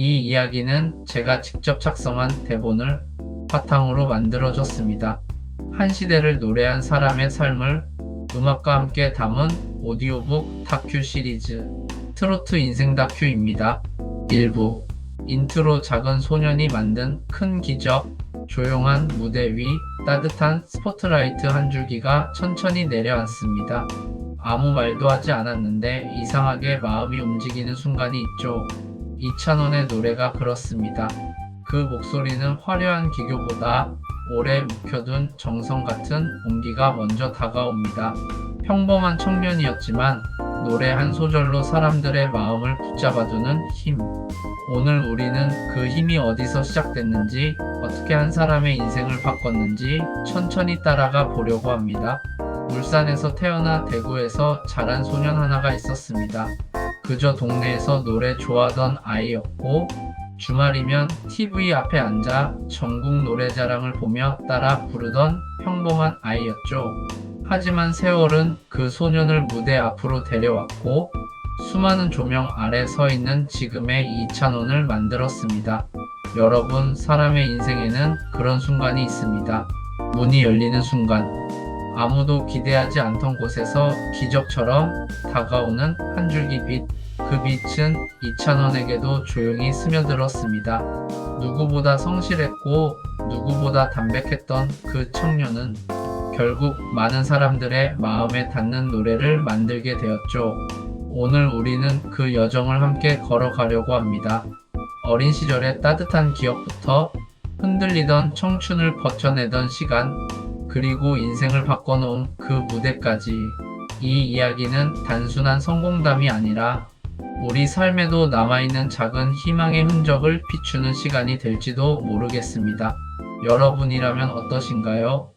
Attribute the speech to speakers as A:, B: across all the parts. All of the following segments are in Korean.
A: 이 이야기는 제가 직접 작성한 대본을 바탕으로 만들어졌습니다. 한 시대를 노래한 사람의 삶을 음악과 함께 담은 오디오북 다큐 시리즈 트로트 인생 다큐입니다. 1부 인트로 작은 소년이 만든 큰 기적. 조용한 무대 위 따뜻한 스포트라이트 한 줄기가 천천히 내려앉습니다. 아무 말도 하지 않았는데 이상하게 마음이 움직이는 순간이 있죠. 이찬원의 노래가 그렇습니다. 그 목소리는 화려한 기교보다 오래 묵혀둔 정성 같은 온기가 먼저 다가옵니다. 평범한 청년이었지만 노래 한 소절로 사람들의 마음을 붙잡아두는 힘. 오늘 우리는 그 힘이 어디서 시작됐는지, 어떻게 한 사람의 인생을 바꿨는지 천천히 따라가 보려고 합니다. 울산에서 태어나 대구에서 자란 소년 하나가 있었습니다. 그저 동네에서 노래 좋아하던 아이였고, 주말이면 TV 앞에 앉아 전국 노래자랑을 보며 따라 부르던 평범한 아이였죠. 하지만 세월은 그 소년을 무대 앞으로 데려왔고, 수많은 조명 아래 서 있는 지금의 이찬원을 만들었습니다. 여러분, 사람의 인생에는 그런 순간이 있습니다. 문이 열리는 순간, 아무도 기대하지 않던 곳에서 기적처럼 다가오는 한 줄기 빛. 그 빛은 이찬원에게도 조용히 스며들었습니다. 누구보다 성실했고 누구보다 담백했던 그 청년은 결국 많은 사람들의 마음에 닿는 노래를 만들게 되었죠. 오늘 우리는 그 여정을 함께 걸어가려고 합니다. 어린 시절의 따뜻한 기억부터 흔들리던 청춘을 버텨내던 시간, 그리고 인생을 바꿔놓은 그 무대까지. 이 이야기는 단순한 성공담이 아니라 우리 삶에도 남아있는 작은 희망의 흔적을 비추는 시간이 될지도 모르겠습니다. 여러분이라면 어떠신가요?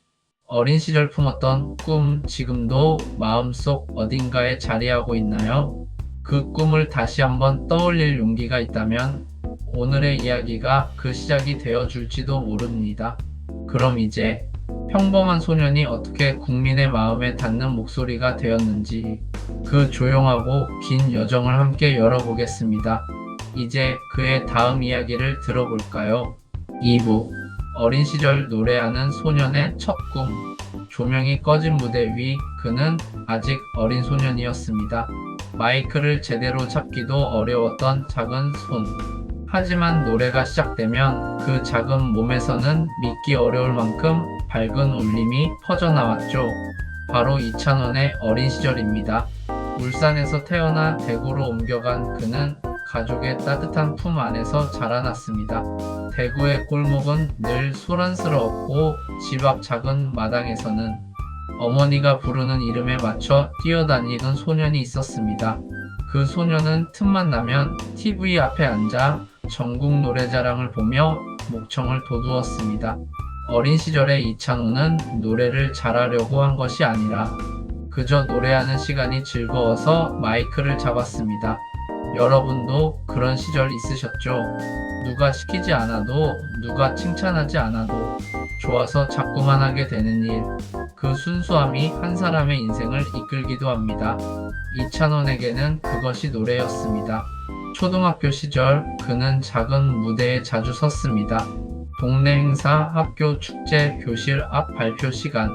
A: 어린 시절 품었던 꿈, 지금도 마음속 어딘가에 자리하고 있나요? 그 꿈을 다시 한번 떠올릴 용기가 있다면 오늘의 이야기가 그 시작이 되어줄지도 모릅니다. 그럼 이제 평범한 소년이 어떻게 국민의 마음에 닿는 목소리가 되었는지, 그 조용하고 긴 여정을 함께 열어보겠습니다. 이제 그의 다음 이야기를 들어볼까요? 2부 어린 시절 노래하는 소년의 첫 꿈. 조명이 꺼진 무대 위 그는 아직 어린 소년이었습니다. 마이크를 제대로 잡기도 어려웠던 작은 손. 하지만 노래가 시작되면 그 작은 몸에서는 믿기 어려울 만큼 밝은 울림이 퍼져나왔죠. 바로 이찬원의 어린 시절입니다. 울산에서 태어나 대구로 옮겨간 그는 가족의 따뜻한 품 안에서 자라났습니다. 대구의 골목은 늘 소란스러웠고 집 앞 작은 마당에서는 어머니가 부르는 이름에 맞춰 뛰어다니던 소년이 있었습니다. 그 소년은 틈만 나면 TV 앞에 앉아 전국 노래자랑을 보며 목청을 돋우었습니다. 어린 시절의 이찬호는 노래를 잘하려고 한 것이 아니라 그저 노래하는 시간이 즐거워서 마이크를 잡았습니다. 여러분도 그런 시절 있으셨죠? 누가 시키지 않아도, 누가 칭찬하지 않아도 좋아서 자꾸만 하게 되는 일. 그 순수함이 한 사람의 인생을 이끌기도 합니다. 이찬원에게는 그것이 노래였습니다. 초등학교 시절 그는 작은 무대에 자주 섰습니다. 동네 행사, 학교 축제, 교실 앞 발표 시간.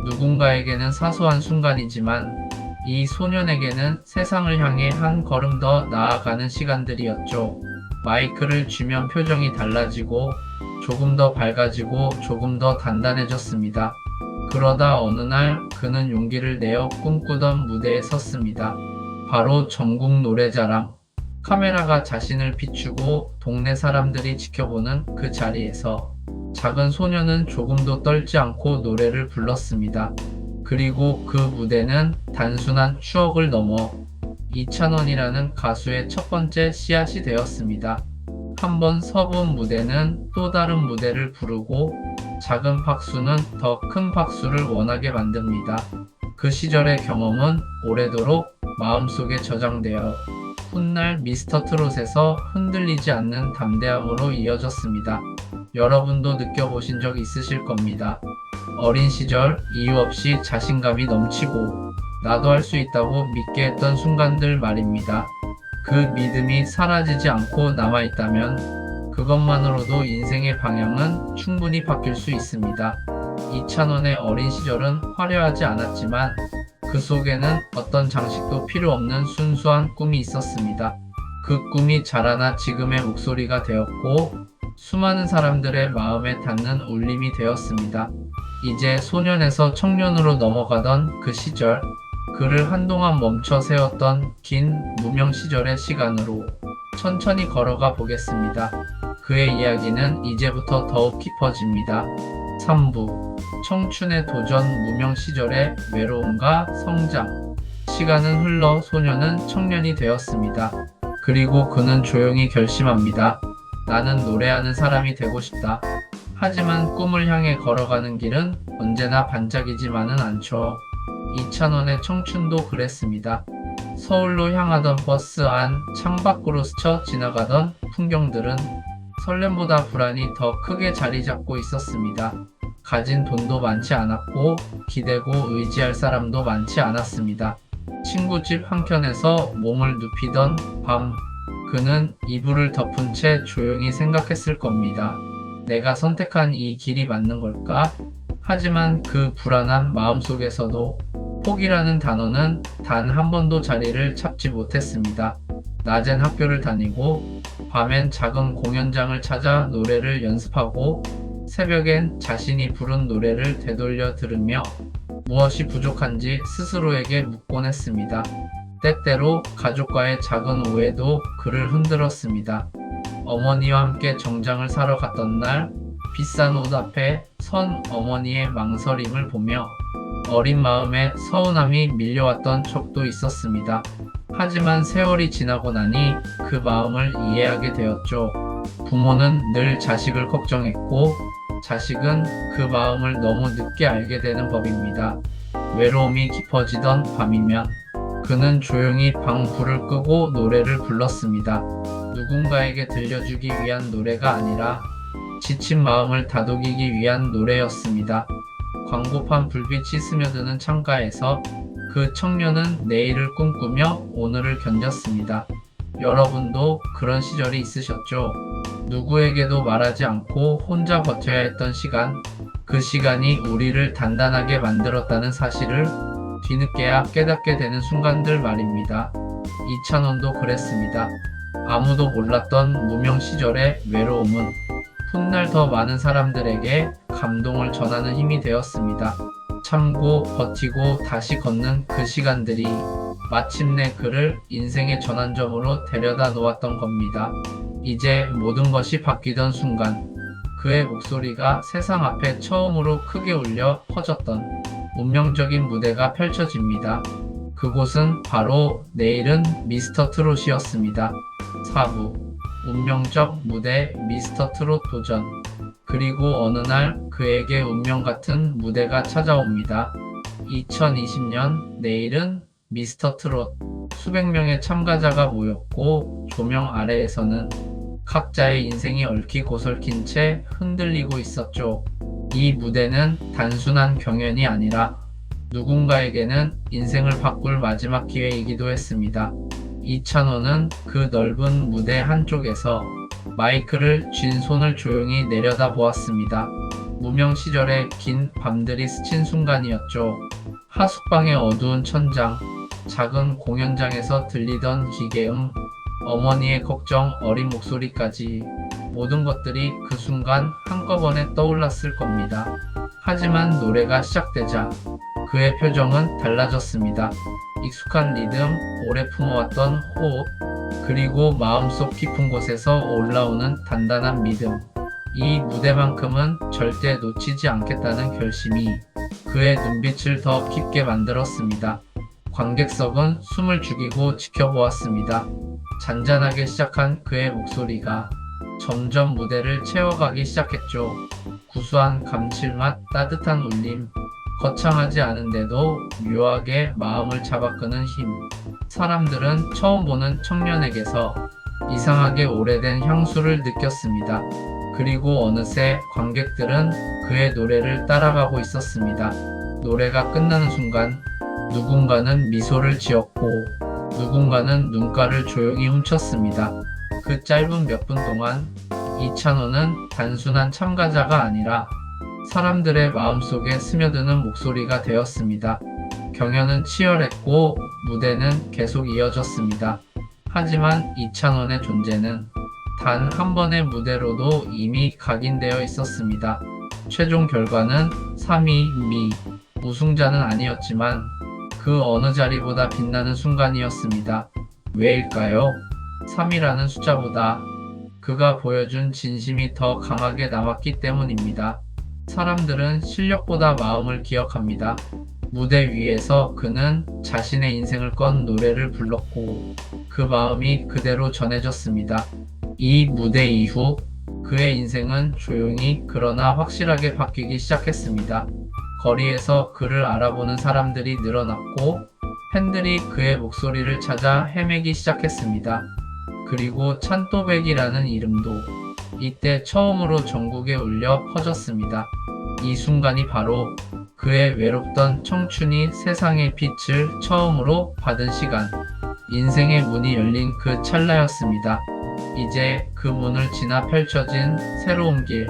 A: 누군가에게는 사소한 순간이지만 이 소년에게는 세상을 향해 한 걸음 더 나아가는 시간들이었죠. 마이크를 쥐면 표정이 달라지고 조금 더 밝아지고 조금 더 단단해졌습니다. 그러다 어느 날 그는 용기를 내어 꿈꾸던 무대에 섰습니다. 바로 전국 노래자랑. 카메라가 자신을 비추고 동네 사람들이 지켜보는 그 자리에서 작은 소년은 조금도 떨지 않고 노래를 불렀습니다. 그리고 그 무대는 단순한 추억을 넘어 이찬원이라는 가수의 첫 번째 씨앗이 되었습니다. 한번 서본 무대는 또 다른 무대를 부르고 작은 박수는 더 큰 박수를 원하게 만듭니다. 그 시절의 경험은 오래도록 마음속에 저장되어 훗날 미스터 트롯에서 흔들리지 않는 담대함으로 이어졌습니다. 여러분도 느껴보신 적 있으실 겁니다. 어린 시절 이유 없이 자신감이 넘치고 나도 할 수 있다고 믿게 했던 순간들 말입니다. 그 믿음이 사라지지 않고 남아있다면 그것만으로도 인생의 방향은 충분히 바뀔 수 있습니다. 이찬원의 어린 시절은 화려하지 않았지만 그 속에는 어떤 장식도 필요 없는 순수한 꿈이 있었습니다. 그 꿈이 자라나 지금의 목소리가 되었고 수많은 사람들의 마음에 닿는 울림이 되었습니다. 이제 소년에서 청년으로 넘어가던 그 시절, 그를 한동안 멈춰 세웠던 긴 무명 시절의 시간으로 천천히 걸어가 보겠습니다. 그의 이야기는 이제부터 더욱 깊어집니다. 3부 청춘의 도전 무명 시절의 외로움과 성장. 시간은 흘러 소년은 청년이 되었습니다. 그리고 그는 조용히 결심합니다. 나는 노래하는 사람이 되고 싶다. 하지만 꿈을 향해 걸어가는 길은 언제나 반짝이지만은 않죠. 이찬원의 청춘도 그랬습니다. 서울로 향하던 버스 안 창밖으로 스쳐 지나가던 풍경들은 설렘보다 불안이 더 크게 자리 잡고 있었습니다. 가진 돈도 많지 않았고 기대고 의지할 사람도 많지 않았습니다. 친구 집 한켠에서 몸을 눕히던 밤, 그는 이불을 덮은 채 조용히 생각했을 겁니다. 내가 선택한 이 길이 맞는 걸까? 하지만 그 불안한 마음속에서도 포기라는 단어는 단 한 번도 자리를 잡지 못했습니다. 낮엔 학교를 다니고 밤엔 작은 공연장을 찾아 노래를 연습하고 새벽엔 자신이 부른 노래를 되돌려 들으며 무엇이 부족한지 스스로에게 묻곤 했습니다. 때때로 가족과의 작은 오해도 그를 흔들었습니다. 어머니와 함께 정장을 사러 갔던 날 비싼 옷 앞에 선 어머니의 망설임을 보며 어린 마음에 서운함이 밀려왔던 적도 있었습니다. 하지만 세월이 지나고 나니 그 마음을 이해하게 되었죠. 부모는 늘 자식을 걱정했고 자식은 그 마음을 너무 늦게 알게 되는 법입니다. 외로움이 깊어지던 밤이면 그는 조용히 방 불을 끄고 노래를 불렀습니다. 누군가에게 들려주기 위한 노래가 아니라 지친 마음을 다독이기 위한 노래였습니다. 광고판 불빛이 스며드는 창가에서 그 청년은 내일을 꿈꾸며 오늘을 견뎠습니다. 여러분도 그런 시절이 있으셨죠? 누구에게도 말하지 않고 혼자 버텨야 했던 시간, 그 시간이 우리를 단단하게 만들었다는 사실을 뒤늦게야 깨닫게 되는 순간들 말입니다. 이찬원도 그랬습니다. 아무도 몰랐던 무명 시절의 외로움은 훗날 더 많은 사람들에게 감동을 전하는 힘이 되었습니다. 참고 버티고 다시 걷는 그 시간들이 마침내 그를 인생의 전환점으로 데려다 놓았던 겁니다. 이제 모든 것이 바뀌던 순간 그의 목소리가 세상 앞에 처음으로 크게 울려 퍼졌던 운명적인 무대가 펼쳐집니다. 그곳은 바로 내일은 미스터 트롯이었습니다. 4부 운명적 무대 미스터 트롯 도전. 그리고 어느 날 그에게 운명 같은 무대가 찾아옵니다. 2020년 내일은 미스터 트롯. 수백 명의 참가자가 모였고 조명 아래에서는 각자의 인생이 얽히고 설킨 채 흔들리고 있었죠. 이 무대는 단순한 경연이 아니라 누군가에게는 인생을 바꿀 마지막 기회이기도 했습니다. 이찬호는 그 넓은 무대 한쪽에서 마이크를 쥔 손을 조용히 내려다 보았습니다. 무명 시절의 긴 밤들이 스친 순간이었죠. 하숙방의 어두운 천장, 작은 공연장에서 들리던 기계음, 어머니의 걱정, 어린 목소리까지 모든 것들이 그 순간 한꺼번에 떠올랐을 겁니다. 하지만 노래가 시작되자 그의 표정은 달라졌습니다. 익숙한 리듬, 오래 품어왔던 호흡, 그리고 마음속 깊은 곳에서 올라오는 단단한 믿음. 이 무대만큼은 절대 놓치지 않겠다는 결심이 그의 눈빛을 더 깊게 만들었습니다. 관객석은 숨을 죽이고 지켜보았습니다. 잔잔하게 시작한 그의 목소리가 점점 무대를 채워가기 시작했죠. 구수한 감칠맛, 따뜻한 울림, 거창하지 않은데도 묘하게 마음을 잡아끄는 힘. 사람들은 처음 보는 청년에게서 이상하게 오래된 향수를 느꼈습니다. 그리고 어느새 관객들은 그의 노래를 따라가고 있었습니다. 노래가 끝나는 순간 누군가는 미소를 지었고 누군가는 눈가를 조용히 훔쳤습니다. 그 짧은 몇 분 동안 이찬호는 단순한 참가자가 아니라 사람들의 마음속에 스며드는 목소리가 되었습니다. 경연은 치열했고 무대는 계속 이어졌습니다. 하지만 이찬원의 존재는 단 한 번의 무대로도 이미 각인되어 있었습니다. 최종 결과는 3위 미. 우승자는 아니었지만 그 어느 자리보다 빛나는 순간이었습니다. 왜일까요? 3이라는 숫자보다 그가 보여준 진심이 더 강하게 남았기 때문입니다. 사람들은 실력보다 마음을 기억합니다. 무대 위에서 그는 자신의 인생을 건 노래를 불렀고 그 마음이 그대로 전해졌습니다. 이 무대 이후 그의 인생은 조용히 그러나 확실하게 바뀌기 시작했습니다. 거리에서 그를 알아보는 사람들이 늘어났고 팬들이 그의 목소리를 찾아 헤매기 시작했습니다. 그리고 찬또백이라는 이름도 이때 처음으로 전국에 울려 퍼졌습니다. 이 순간이 바로 그의 외롭던 청춘이 세상의 빛을 처음으로 받은 시간, 인생의 문이 열린 그 찰나였습니다. 이제 그 문을 지나 펼쳐진 새로운 길,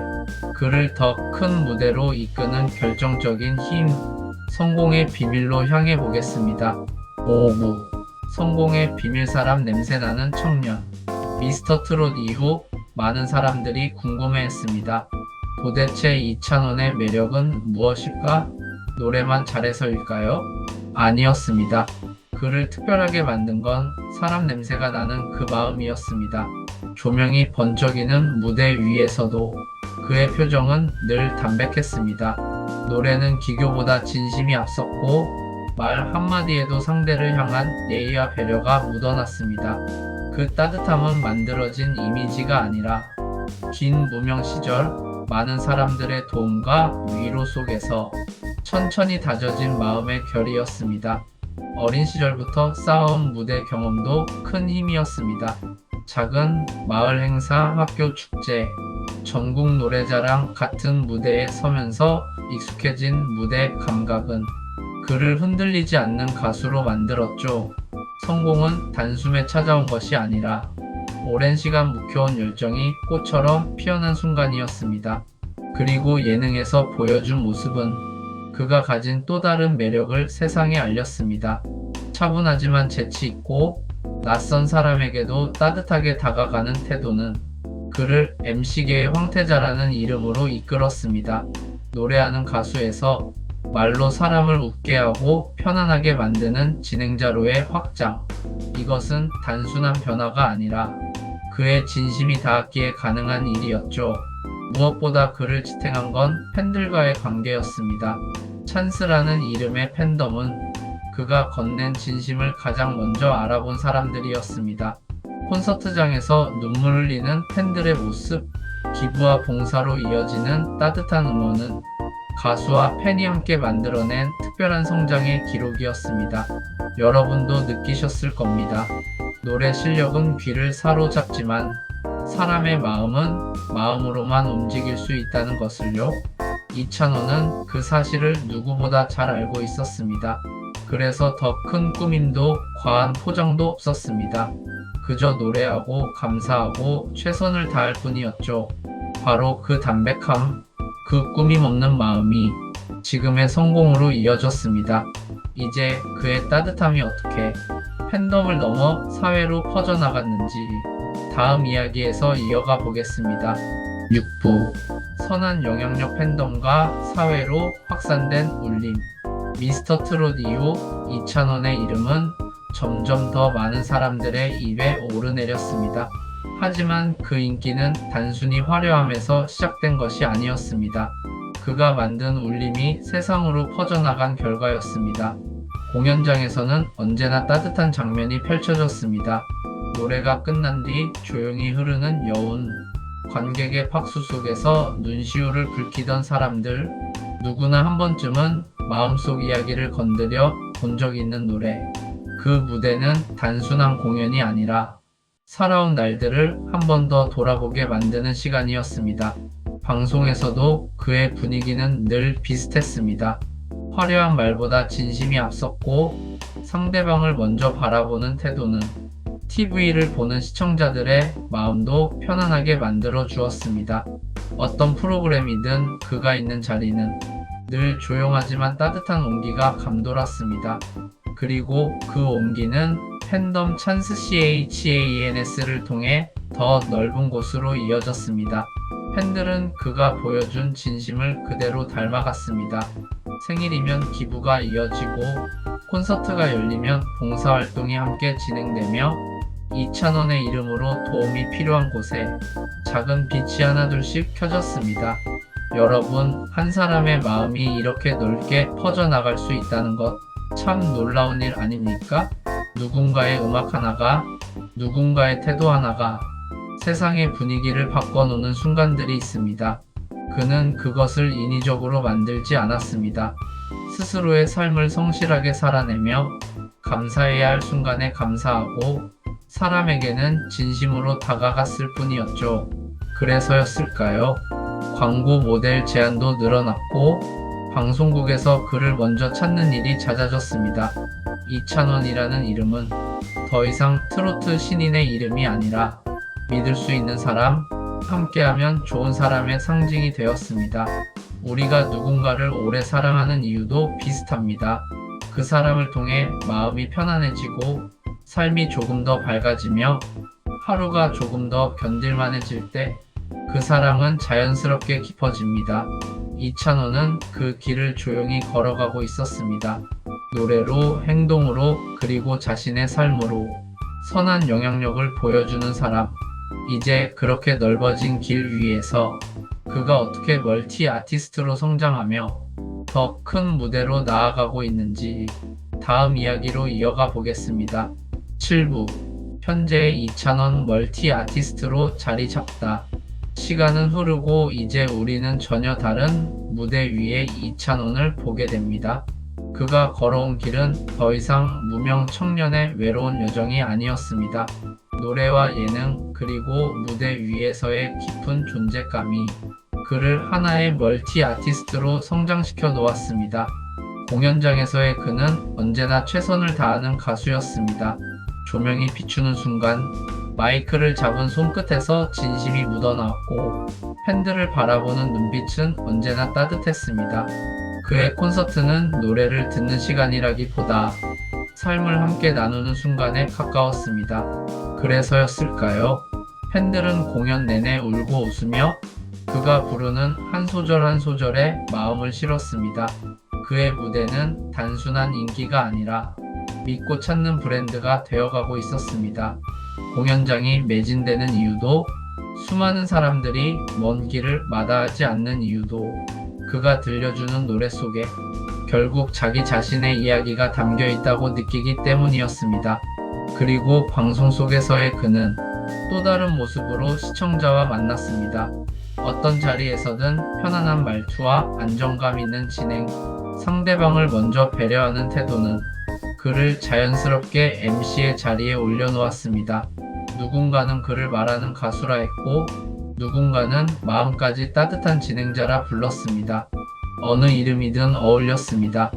A: 그를 더 큰 무대로 이끄는 결정적인 힘, 성공의 비밀로 향해 보겠습니다. 5부 성공의 비밀사람 냄새나는 청년. 미스터 트롯 이후 많은 사람들이 궁금해했습니다. 도대체 이찬원의 매력은 무엇일까? 노래만 잘해서일까요? 아니었습니다. 그를 특별하게 만든 건 사람 냄새가 나는 그 마음이었습니다. 조명이 번쩍이는 무대 위에서도 그의 표정은 늘 담백했습니다. 노래는 기교보다 진심이 앞섰고 말 한마디에도 상대를 향한 예의와 배려가 묻어났습니다. 그 따뜻함은 만들어진 이미지가 아니라 긴 무명 시절 많은 사람들의 도움과 위로 속에서 천천히 다져진 마음의 결이었습니다. 어린 시절부터 쌓아온 무대 경험도 큰 힘이었습니다. 작은 마을 행사, 학교 축제, 전국 노래자랑 같은 무대에 서면서 익숙해진 무대 감각은 그를 흔들리지 않는 가수로 만들었죠. 성공은 단숨에 찾아온 것이 아니라 오랜 시간 묵혀온 열정이 꽃처럼 피어난 순간이었습니다. 그리고 예능에서 보여준 모습은 그가 가진 또 다른 매력을 세상에 알렸습니다. 차분하지만 재치 있고 낯선 사람에게도 따뜻하게 다가가는 태도는 그를 MC계의 황태자라는 이름으로 이끌었습니다. 노래하는 가수에서 말로 사람을 웃게 하고 편안하게 만드는 진행자로의 확장. 이것은 단순한 변화가 아니라 그의 진심이 닿았기에 가능한 일이었죠. 무엇보다 그를 지탱한 건 팬들과의 관계였습니다. 찬스라는 이름의 팬덤은 그가 건넨 진심을 가장 먼저 알아본 사람들이었습니다. 콘서트장에서 눈물 흘리는 팬들의 모습, 기부와 봉사로 이어지는 따뜻한 응원은 가수와 팬이 함께 만들어낸 특별한 성장의 기록이었습니다. 여러분도 느끼셨을 겁니다. 노래 실력은 귀를 사로잡지만 사람의 마음은 마음으로만 움직일 수 있다는 것을요. 이찬원은 그 사실을 누구보다 잘 알고 있었습니다. 그래서 더 큰 꾸밈도 과한 포장도 없었습니다. 그저 노래하고 감사하고 최선을 다할 뿐이었죠. 바로 그 담백함, 그 꾸밈 없는 마음이 지금의 성공으로 이어졌습니다. 이제 그의 따뜻함이 어떻게 팬덤을 넘어 사회로 퍼져나갔는지 다음 이야기에서 이어가 보겠습니다. 6부 선한 영향력 팬덤과 사회로 확산된 울림. 미스터 트롯 이후 이찬원의 이름은 점점 더 많은 사람들의 입에 오르내렸습니다. 하지만 그 인기는 단순히 화려함에서 시작된 것이 아니었습니다. 그가 만든 울림이 세상으로 퍼져나간 결과였습니다. 공연장에서는 언제나 따뜻한 장면이 펼쳐졌습니다. 노래가 끝난 뒤 조용히 흐르는 여운, 관객의 박수 속에서 눈시울을 붉히던 사람들, 누구나 한 번쯤은 마음속 이야기를 건드려 본 적 있는 노래. 그 무대는 단순한 공연이 아니라 살아온 날들을 한 번 더 돌아보게 만드는 시간이었습니다. 방송에서도 그의 분위기는 늘 비슷했습니다. 화려한 말보다 진심이 앞섰고 상대방을 먼저 바라보는 태도는 TV를 보는 시청자들의 마음도 편안하게 만들어 주었습니다. 어떤 프로그램이든 그가 있는 자리는 늘 조용하지만 따뜻한 온기가 감돌았습니다. 그리고 그 온기는 팬덤 찬스 CHANS를 통해 더 넓은 곳으로 이어졌습니다. 팬들은 그가 보여준 진심을 그대로 닮아갔습니다. 생일이면 기부가 이어지고 콘서트가 열리면 봉사활동이 함께 진행되며 이찬원의 이름으로 도움이 필요한 곳에 작은 빛이 하나둘씩 켜졌습니다. 여러분, 한 사람의 마음이 이렇게 넓게 퍼져나갈 수 있다는 것 참 놀라운 일 아닙니까? 누군가의 음악 하나가, 누군가의 태도 하나가 세상의 분위기를 바꿔놓는 순간들이 있습니다. 그는 그것을 인위적으로 만들지 않았습니다. 스스로의 삶을 성실하게 살아내며 감사해야 할 순간에 감사하고 사람에게는 진심으로 다가갔을 뿐이었죠. 그래서였을까요? 광고 모델 제안도 늘어났고 방송국에서 그를 먼저 찾는 일이 잦아졌습니다. 이찬원이라는 이름은 더 이상 트로트 신인의 이름이 아니라 믿을 수 있는 사람, 함께하면 좋은 사람의 상징이 되었습니다. 우리가 누군가를 오래 사랑하는 이유도 비슷합니다. 그 사람을 통해 마음이 편안해지고 삶이 조금 더 밝아지며 하루가 조금 더 견딜만해질 때 그 사랑은 자연스럽게 깊어집니다. 이찬원은 그 길을 조용히 걸어가고 있었습니다. 노래로, 행동으로, 그리고 자신의 삶으로 선한 영향력을 보여주는 사람. 이제 그렇게 넓어진 길 위에서 그가 어떻게 멀티 아티스트로 성장하며 더 큰 무대로 나아가고 있는지 다음 이야기로 이어가 보겠습니다. 7부. 현재의 이찬원 멀티 아티스트로 자리 잡다. 시간은 흐르고 이제 우리는 전혀 다른 무대 위에 이찬원을 보게 됩니다. 그가 걸어온 길은 더 이상 무명 청년의 외로운 여정이 아니었습니다. 노래와 예능 그리고 무대 위에서의 깊은 존재감이 그를 하나의 멀티 아티스트로 성장시켜 놓았습니다. 공연장에서의 그는 언제나 최선을 다하는 가수였습니다. 조명이 비추는 순간 마이크를 잡은 손끝에서 진심이 묻어나왔고 팬들을 바라보는 눈빛은 언제나 따뜻했습니다. 그의 콘서트는 노래를 듣는 시간이라기보다 삶을 함께 나누는 순간에 가까웠습니다. 그래서였을까요? 팬들은 공연 내내 울고 웃으며 그가 부르는 한 소절 한 소절에 마음을 실었습니다. 그의 무대는 단순한 인기가 아니라 믿고 찾는 브랜드가 되어가고 있었습니다. 공연장이 매진되는 이유도 수많은 사람들이 먼 길을 마다하지 않는 이유도 그가 들려주는 노래 속에 결국 자기 자신의 이야기가 담겨 있다고 느끼기 때문이었습니다. 그리고 방송 속에서의 그는 또 다른 모습으로 시청자와 만났습니다. 어떤 자리에서든 편안한 말투와 안정감 있는 진행, 상대방을 먼저 배려하는 태도는 그를 자연스럽게 MC의 자리에 올려놓았습니다. 누군가는 그를 말하는 가수라 했고 누군가는 마음까지 따뜻한 진행자라 불렀습니다. 어느 이름이든 어울렸습니다.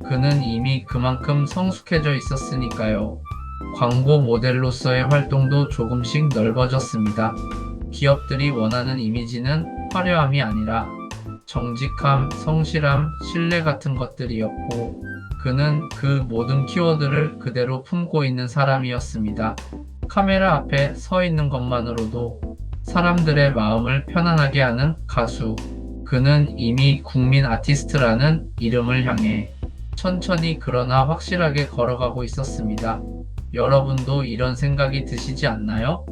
A: 그는 이미 그만큼 성숙해져 있었으니까요. 광고 모델로서의 활동도 조금씩 넓어졌습니다. 기업들이 원하는 이미지는 화려함이 아니라 정직함, 성실함, 신뢰 같은 것들이었고 그는 그 모든 키워드를 그대로 품고 있는 사람이었습니다. 카메라 앞에 서 있는 것만으로도 사람들의 마음을 편안하게 하는 가수. 그는 이미 국민 아티스트라는 이름을 향해 천천히 그러나 확실하게 걸어가고 있었습니다. 여러분도 이런 생각이 드시지 않나요?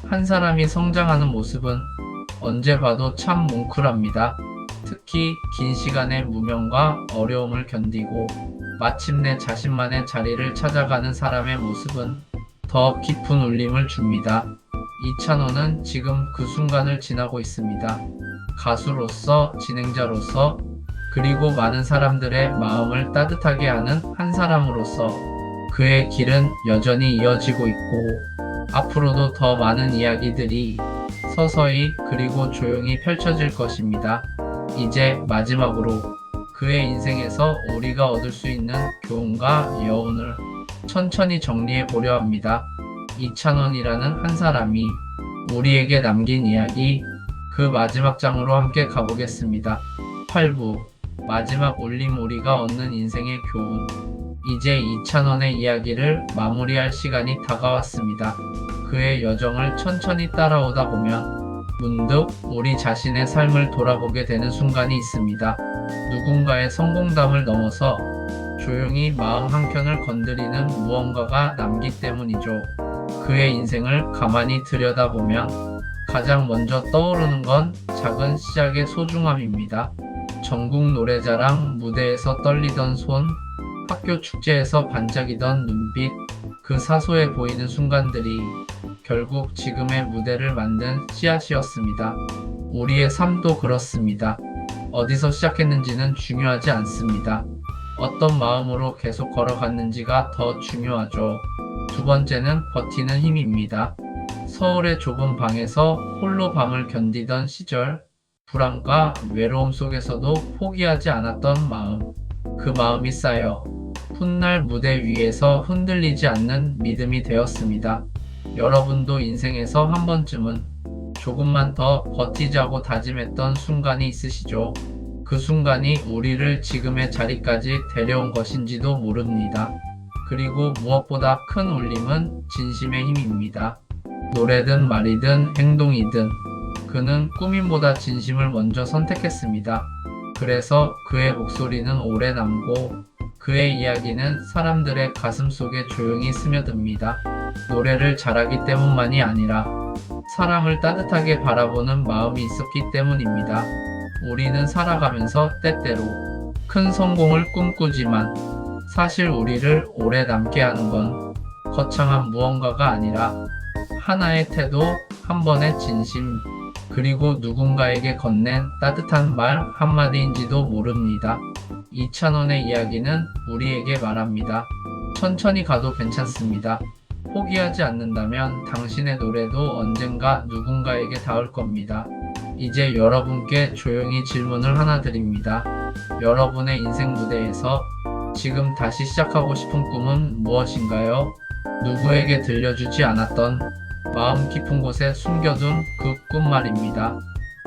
A: 한 사람이 성장하는 모습은 언제 봐도 참 뭉클합니다. 특히 긴 시간의 무명과 어려움을 견디고 마침내 자신만의 자리를 찾아가는 사람의 모습은 더 깊은 울림을 줍니다. 이찬원은 지금 그 순간을 지나고 있습니다. 가수로서, 진행자로서, 그리고 많은 사람들의 마음을 따뜻하게 하는 한 사람으로서 그의 길은 여전히 이어지고 있고 앞으로도 더 많은 이야기들이 서서히 그리고 조용히 펼쳐질 것입니다. 이제 마지막으로 그의 인생에서 우리가 얻을 수 있는 교훈과 여운을 천천히 정리해 보려 합니다. 이찬원이라는 한 사람이 우리에게 남긴 이야기, 그 마지막 장으로 함께 가보겠습니다. 8부 마지막 울림, 우리가 얻는 인생의 교훈. 이제 이찬원의 이야기를 마무리할 시간이 다가왔습니다. 그의 여정을 천천히 따라오다 보면 문득 우리 자신의 삶을 돌아보게 되는 순간이 있습니다. 누군가의 성공담을 넘어서 조용히 마음 한켠을 건드리는 무언가가 남기 때문이죠. 그의 인생을 가만히 들여다보면 가장 먼저 떠오르는 건 작은 시작의 소중함입니다. 전국 노래자랑 무대에서 떨리던 손, 학교 축제에서 반짝이던 눈빛, 그 사소해 보이는 순간들이 결국 지금의 무대를 만든 씨앗이었습니다. 우리의 삶도 그렇습니다. 어디서 시작했는지는 중요하지 않습니다. 어떤 마음으로 계속 걸어갔는지가 더 중요하죠. 두 번째는 버티는 힘입니다. 서울의 좁은 방에서 홀로 밤을 견디던 시절, 불안과 외로움 속에서도 포기하지 않았던 마음, 그 마음이 쌓여 훗날 무대 위에서 흔들리지 않는 믿음이 되었습니다. 여러분도 인생에서 한 번쯤은 조금만 더 버티자고 다짐했던 순간이 있으시죠? 그 순간이 우리를 지금의 자리까지 데려온 것인지도 모릅니다. 그리고 무엇보다 큰 울림은 진심의 힘입니다. 노래든 말이든 행동이든 그는 꾸밈보다 진심을 먼저 선택했습니다. 그래서 그의 목소리는 오래 남고 그의 이야기는 사람들의 가슴 속에 조용히 스며듭니다. 노래를 잘하기 때문만이 아니라 사람을 따뜻하게 바라보는 마음이 있었기 때문입니다. 우리는 살아가면서 때때로 큰 성공을 꿈꾸지만 사실 우리를 오래 남게 하는 건 거창한 무언가가 아니라 하나의 태도, 한 번의 진심, 그리고 누군가에게 건넨 따뜻한 말 한마디인지도 모릅니다. 이찬원의 이야기는 우리에게 말합니다. 천천히 가도 괜찮습니다. 포기하지 않는다면 당신의 노래도 언젠가 누군가에게 닿을 겁니다. 이제 여러분께 조용히 질문을 하나 드립니다. 여러분의 인생 무대에서 지금 다시 시작하고 싶은 꿈은 무엇인가요? 누구에게 들려주지 않았던 마음 깊은 곳에 숨겨둔 그 꿈 말입니다.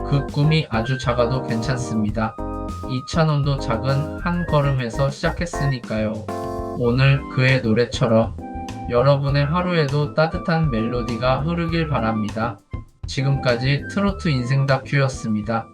A: 그 꿈이 아주 작아도 괜찮습니다. 이찬원도 작은 한 걸음에서 시작했으니까요. 오늘 그의 노래처럼 여러분의 하루에도 따뜻한 멜로디가 흐르길 바랍니다. 지금까지 트로트 인생 다큐였습니다.